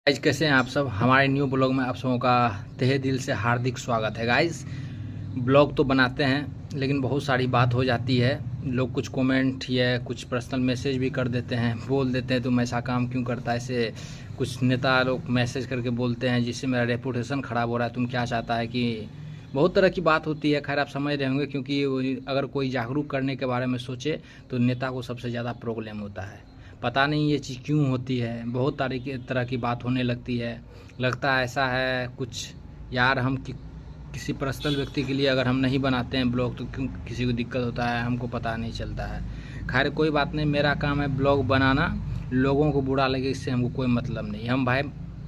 Guys कैसे हैं आप सब। हमारे न्यू ब्लॉग में आप सबों का तहे दिल से हार्दिक स्वागत है। गाइज ब्लॉग तो बनाते हैं लेकिन बहुत सारी बात हो जाती है। लोग कुछ कमेंट या कुछ पर्सनल मैसेज भी कर देते हैं, बोल देते हैं तुम ऐसा काम क्यों करता है। ऐसे कुछ नेता लोग मैसेज करके बोलते हैं जिससे मेरा रेपुटेशन ख़राब हो रहा है, तुम क्या चाहता है कि बहुत तरह की बात होती है। खैर आप समझ रहे होंगे, क्योंकि अगर कोई जागरूक करने के बारे में सोचे तो नेता को सबसे ज़्यादा प्रॉब्लम होता है। पता नहीं ये चीज़ क्यों होती है, बहुत तरह की बात होने लगती है। लगता है ऐसा है कुछ यार, हम किसी पर्सनल व्यक्ति के लिए अगर हम नहीं बनाते हैं ब्लॉग तो क्यों किसी को दिक्कत होता है, हमको पता नहीं चलता है। खैर कोई बात नहीं, मेरा काम है ब्लॉग बनाना। लोगों को बुरा लगे इससे हमको कोई मतलब नहीं। हम भाई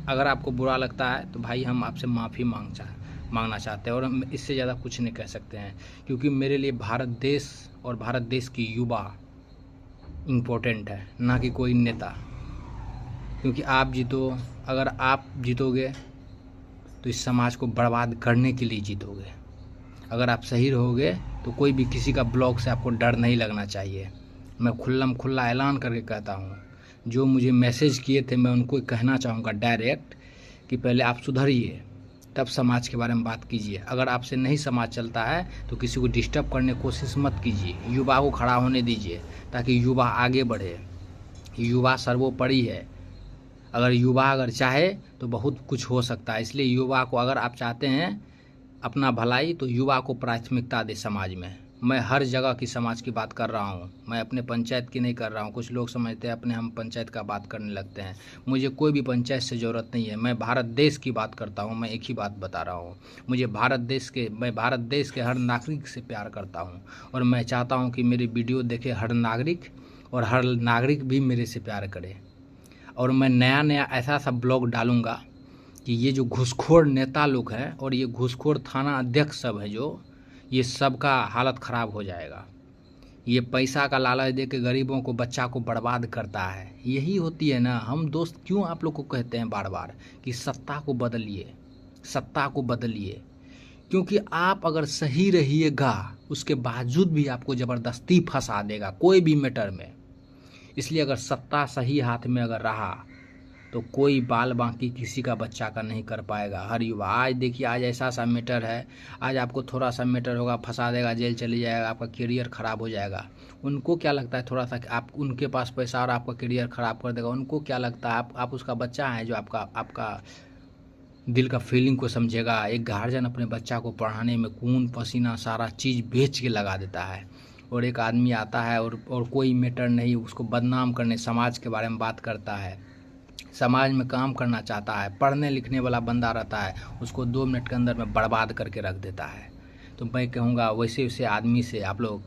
अगर आपको बुरा लगता है तो भाई हम आपसे माफ़ी मांगना चाहते हैं, और हम इससे ज़्यादा कुछ नहीं कह सकते हैं। क्योंकि मेरे लिए भारत देश और भारत देश की युवा इम्पोर्टेंट है, ना कि कोई नेता। क्योंकि आप जीतो, अगर आप जीतोगे तो इस समाज को बर्बाद करने के लिए जीतोगे। अगर आप सही रहोगे तो कोई भी किसी का ब्लॉग से आपको डर नहीं लगना चाहिए। मैं खुल्ला ऐलान करके कहता हूँ, जो मुझे मैसेज किए थे मैं उनको कहना चाहूँगा डायरेक्ट कि पहले आप सुधरिए, तब समाज के बारे में बात कीजिए। अगर आपसे नहीं समाज चलता है तो किसी को डिस्टर्ब करने की कोशिश मत कीजिए। युवा को खड़ा होने दीजिए ताकि युवा आगे बढ़े। युवा सर्वोपरि है। अगर युवा अगर चाहे तो बहुत कुछ हो सकता है। इसलिए युवा को, अगर आप चाहते हैं अपना भलाई, तो युवा को प्राथमिकता दे समाज में। मैं हर जगह की समाज की बात कर रहा हूँ, मैं अपने पंचायत की नहीं कर रहा हूँ। कुछ लोग समझते हैं अपने हम पंचायत का बात करने लगते हैं। मुझे कोई भी पंचायत से ज़रूरत नहीं है, मैं भारत देश की बात करता हूँ। मैं एक ही बात बता रहा हूँ, मैं भारत देश के हर नागरिक से प्यार करता हूँ। और मैं चाहता हूँ कि मेरी वीडियो देखे हर नागरिक, और हर नागरिक भी मेरे से प्यार करे। और मैं नया ऐसा सा ब्लॉग डालूँगा कि ये जो घूसखोर नेता लोग हैं और ये घूसखोर थाना अध्यक्ष सब है, जो ये सब का हालत ख़राब हो जाएगा। ये पैसा का लालच दे के गरीबों को, बच्चा को बर्बाद करता है। यही होती है ना। हम दोस्त क्यों आप लोग को कहते हैं बार बार कि सत्ता को बदलिए, सत्ता को बदलिए। क्योंकि आप अगर सही रहिएगा उसके बावजूद भी आपको ज़बरदस्ती फंसा देगा कोई भी मैटर में। इसलिए अगर सत्ता सही हाथ में अगर रहा तो कोई बाल बाकी किसी का बच्चा का नहीं कर पाएगा। हर युवा, आज देखिए, आज ऐसा सा मैटर है, आज आपको थोड़ा सा मैटर होगा फंसा देगा, जेल चली जाएगा, आपका करियर ख़राब हो जाएगा। उनको क्या लगता है थोड़ा सा कि आप उनके पास पैसा और आपका करियर ख़राब कर देगा। उनको क्या लगता है आप उसका बच्चा है जो आपका दिल का फीलिंग को समझेगा। एक गार्जियन अपने बच्चा को पढ़ाने में खून पसीना सारा चीज़ बेच के लगा देता है, और एक आदमी आता है और कोई मैटर नहीं, उसको बदनाम करने, समाज के बारे में बात करता है, समाज में काम करना चाहता है, पढ़ने लिखने वाला बंदा रहता है, उसको 2 मिनट के अंदर में बर्बाद करके रख देता है। तो मैं कहूँगा वैसे आदमी से आप लोग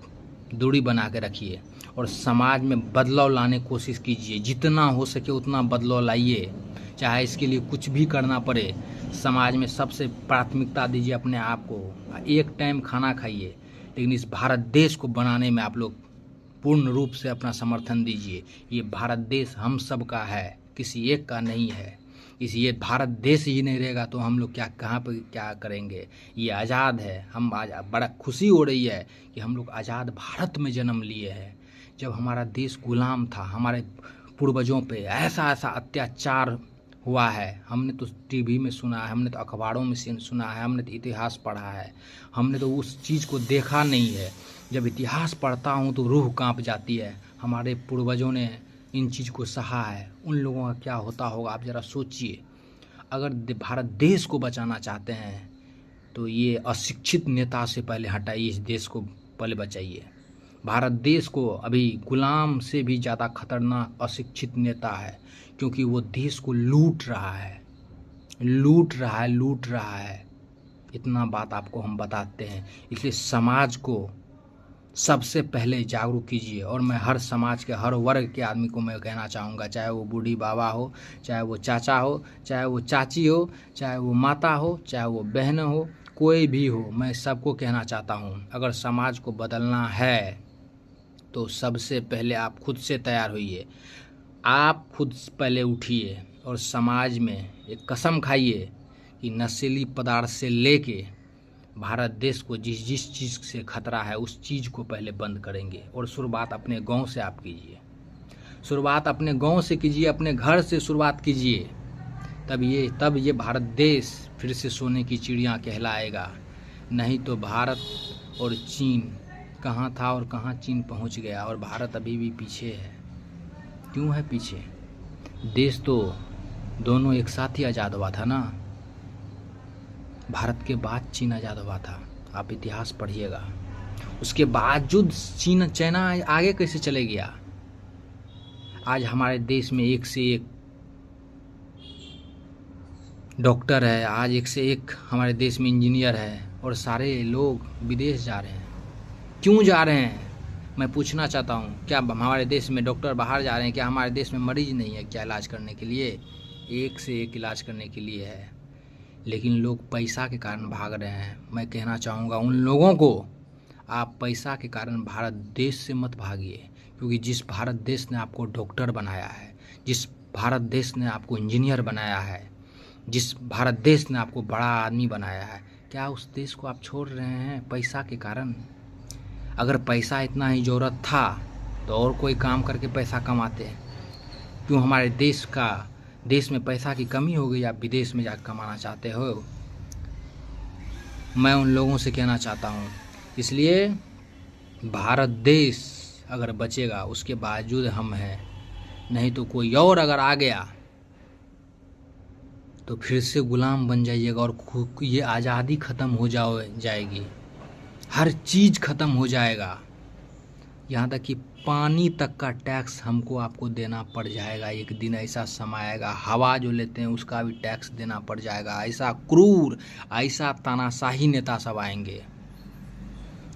दूरी बना के रखिए और समाज में बदलाव लाने की कोशिश कीजिए। जितना हो सके उतना बदलाव लाइए, चाहे इसके लिए कुछ भी करना पड़े। समाज में सबसे प्राथमिकता दीजिए अपने आप को। एक टाइम खाना खाइए, लेकिन इस भारत देश को बनाने में आप लोग पूर्ण रूप से अपना समर्थन दीजिए। ये भारत देश हम सब का है, किसी एक का नहीं है। ये भारत देश ही नहीं रहेगा तो हम लोग कहाँ पर क्या करेंगे। ये आज़ाद है, हम आज बड़ा खुशी हो रही है कि हम लोग आज़ाद भारत में जन्म लिए हैं। जब हमारा देश गुलाम था, हमारे पूर्वजों पे ऐसा अत्याचार हुआ है। हमने तो टीवी में सुना है, हमने तो अखबारों में सुना है, हमने तो इतिहास पढ़ा है, हमने तो उस चीज़ को देखा नहीं है। जब इतिहास पढ़ता हूँ तो रूह कांप जाती है। हमारे पूर्वजों ने इन चीज़ को सहा है, उन लोगों का क्या होता होगा आप ज़रा सोचिए। अगर भारत देश को बचाना चाहते हैं तो ये अशिक्षित नेता से पहले हटाइए, इस देश को पहले बचाइए। भारत देश को अभी गुलाम से भी ज़्यादा खतरनाक अशिक्षित नेता है, क्योंकि वो देश को लूट रहा है। इतना बात आपको हम बताते हैं। इसलिए समाज को सबसे पहले जागरूक कीजिए। और मैं हर समाज के हर वर्ग के आदमी को मैं कहना चाहूँगा, चाहे वो बूढ़ी बाबा हो, चाहे वो चाचा हो, चाहे वो चाची हो, चाहे वो माता हो, चाहे वो बहन हो, कोई भी हो, मैं सबको कहना चाहता हूँ, अगर समाज को बदलना है तो सबसे पहले आप खुद से तैयार होइए। आप खुद पहले उठिए और समाज में एक कसम खाइए कि नशीली पदार्थ से लेके भारत देश को जिस चीज़ से खतरा है उस चीज़ को पहले बंद करेंगे। और शुरुआत अपने गांव से आप कीजिए, शुरुआत अपने गांव से कीजिए, अपने घर से शुरुआत कीजिए। तब ये भारत देश फिर से सोने की चिड़िया कहलाएगा। नहीं तो भारत और चीन कहाँ था और कहाँ चीन पहुँच गया, और भारत अभी भी पीछे है। क्यों है पीछे? देश तो दोनों एक साथ ही आज़ाद हुआ था ना। भारत के बाद चीन आज़ाद हुआ था, आप इतिहास पढ़िएगा। उसके बावजूद चाइना आगे कैसे चले गया? आज हमारे देश में एक से एक डॉक्टर है, आज एक से एक हमारे देश में इंजीनियर है, और सारे लोग विदेश जा रहे हैं। क्यों जा रहे हैं? मैं पूछना चाहता हूँ, क्या हमारे देश में डॉक्टर बाहर जा रहे हैं? क्या हमारे देश में मरीज नहीं है क्या इलाज करने के लिए? एक से एक इलाज करने के लिए है, लेकिन लोग पैसा के कारण भाग रहे हैं। मैं कहना चाहूँगा उन लोगों को, आप पैसा के कारण भारत देश से मत भागिए, क्योंकि जिस भारत देश ने आपको डॉक्टर बनाया है, जिस भारत देश ने आपको इंजीनियर बनाया है, जिस भारत देश ने आपको बड़ा आदमी बनाया है, क्या उस देश को आप छोड़ रहे हैं पैसा के कारण? अगर पैसा इतना ही ज़रूरत था तो और कोई काम करके पैसा कमाते हैं। क्यों हमारे देश में पैसा की कमी हो गई, आप विदेश में जाकर कमाना चाहते हो? मैं उन लोगों से कहना चाहता हूँ, इसलिए भारत देश अगर बचेगा उसके बावजूद हम हैं, नहीं तो कोई और अगर आ गया तो फिर से गुलाम बन जाइएगा, और ये आज़ादी ख़त्म हो जाएगी, हर चीज़ ख़त्म हो जाएगा। यहाँ तक कि पानी तक का टैक्स हमको आपको देना पड़ जाएगा। एक दिन ऐसा समय आएगा, हवा जो लेते हैं उसका भी टैक्स देना पड़ जाएगा। ऐसा क्रूर, ऐसा तानाशाही नेता सब आएंगे।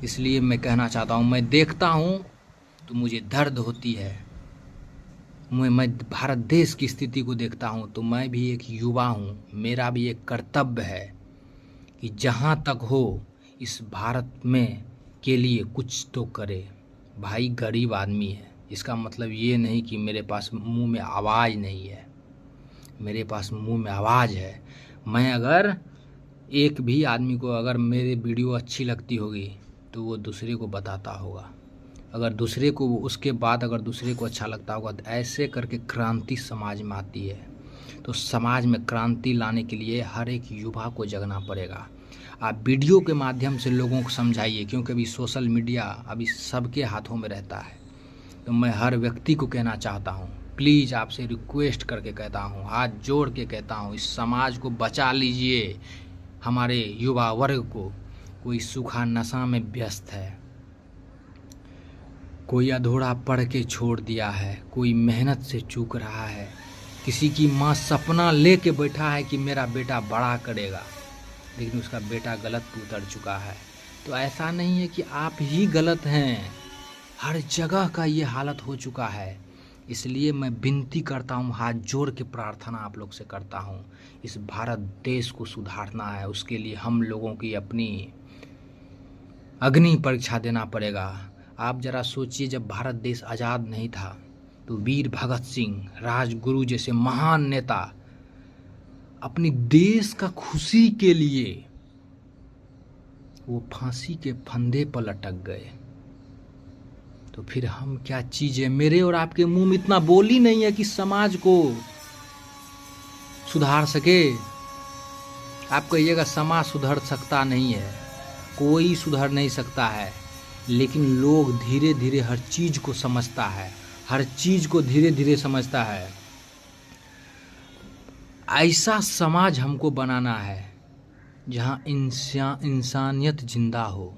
इसलिए मैं कहना चाहता हूँ, मैं देखता हूँ तो मुझे दर्द होती है। मैं भारत देश की स्थिति को देखता हूँ तो मैं भी एक युवा हूँ, मेरा भी एक कर्तव्य है कि जहाँ तक हो इस भारत में के लिए कुछ तो करे। भाई गरीब आदमी है, इसका मतलब ये नहीं कि मेरे पास मुंह में आवाज़ नहीं है, मेरे पास मुंह में आवाज़ है। मैं अगर एक भी आदमी को अगर मेरे वीडियो अच्छी लगती होगी तो वो दूसरे को बताता होगा, अगर दूसरे को उसके बाद अगर दूसरे को अच्छा लगता होगा, तो ऐसे करके क्रांति समाज में आती है। तो समाज में क्रांति लाने के लिए हर एक युवा को जगना पड़ेगा। आप वीडियो के माध्यम से लोगों को समझाइए, क्योंकि अभी सोशल मीडिया अभी सबके हाथों में रहता है। तो मैं हर व्यक्ति को कहना चाहता हूँ, प्लीज़ आपसे रिक्वेस्ट करके कहता हूँ, हाथ जोड़ के कहता हूँ, इस समाज को बचा लीजिए। हमारे युवा वर्ग को कोई सूखा नशा में व्यस्त है, कोई अधूरा पढ़ के छोड़ दिया है, कोई मेहनत से चूक रहा है, किसी की माँ सपना ले के बैठा है कि मेरा बेटा बड़ा करेगा, लेकिन उसका बेटा गलत पे उतर चुका है। तो ऐसा नहीं है कि आप ही गलत हैं, हर जगह का ये हालत हो चुका है। इसलिए मैं विनती करता हूँ, हाथ जोड़ के प्रार्थना आप लोग से करता हूँ, इस भारत देश को सुधारना है, उसके लिए हम लोगों की अपनी अग्नि परीक्षा देना पड़ेगा। आप ज़रा सोचिए, जब भारत देश आज़ाद नहीं था तो वीर भगत सिंह, राजगुरु जैसे महान नेता अपनी देश का खुशी के लिए वो फांसी के फंदे पर लटक गए। तो फिर हम क्या चीज़ है? मेरे और आपके मुंह में इतना बोली नहीं है कि समाज को सुधार सके। आप कहिएगा समाज सुधर सकता नहीं है, कोई सुधर नहीं सकता है, लेकिन लोग धीरे धीरे हर चीज़ को समझता है, हर चीज़ को धीरे धीरे समझता है। ऐसा समाज हमको बनाना है जहाँ इंसानियत जिंदा हो,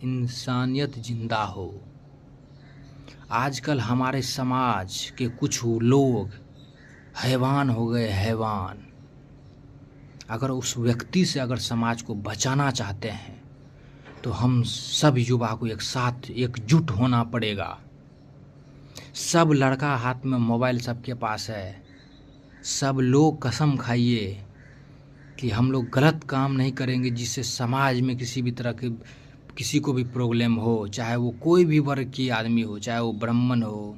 इंसानियत जिंदा हो। आजकल हमारे समाज के कुछ लोग हैवान हो गए, हैवान। अगर उस व्यक्ति से अगर समाज को बचाना चाहते हैं तो हम सब युवा को एक साथ एकजुट होना पड़ेगा। सब लड़का हाथ में मोबाइल सबके पास है, सब लोग कसम खाइए कि हम लोग गलत काम नहीं करेंगे जिससे समाज में किसी भी तरह की किसी को भी प्रॉब्लम हो, चाहे वो कोई भी वर्ग की आदमी हो, चाहे वो ब्राह्मण हो,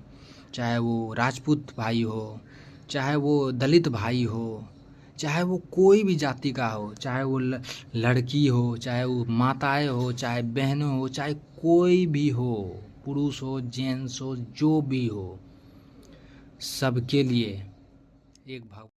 चाहे वो राजपूत भाई हो, चाहे वो दलित भाई हो, चाहे वो कोई भी जाति का हो, चाहे वो लड़की हो, चाहे वो माताएं हो, चाहे बहनें हो, चाहे कोई भी हो, पुरुष हो, जेंट्स हो, जो भी हो, सबके लिए एक भाव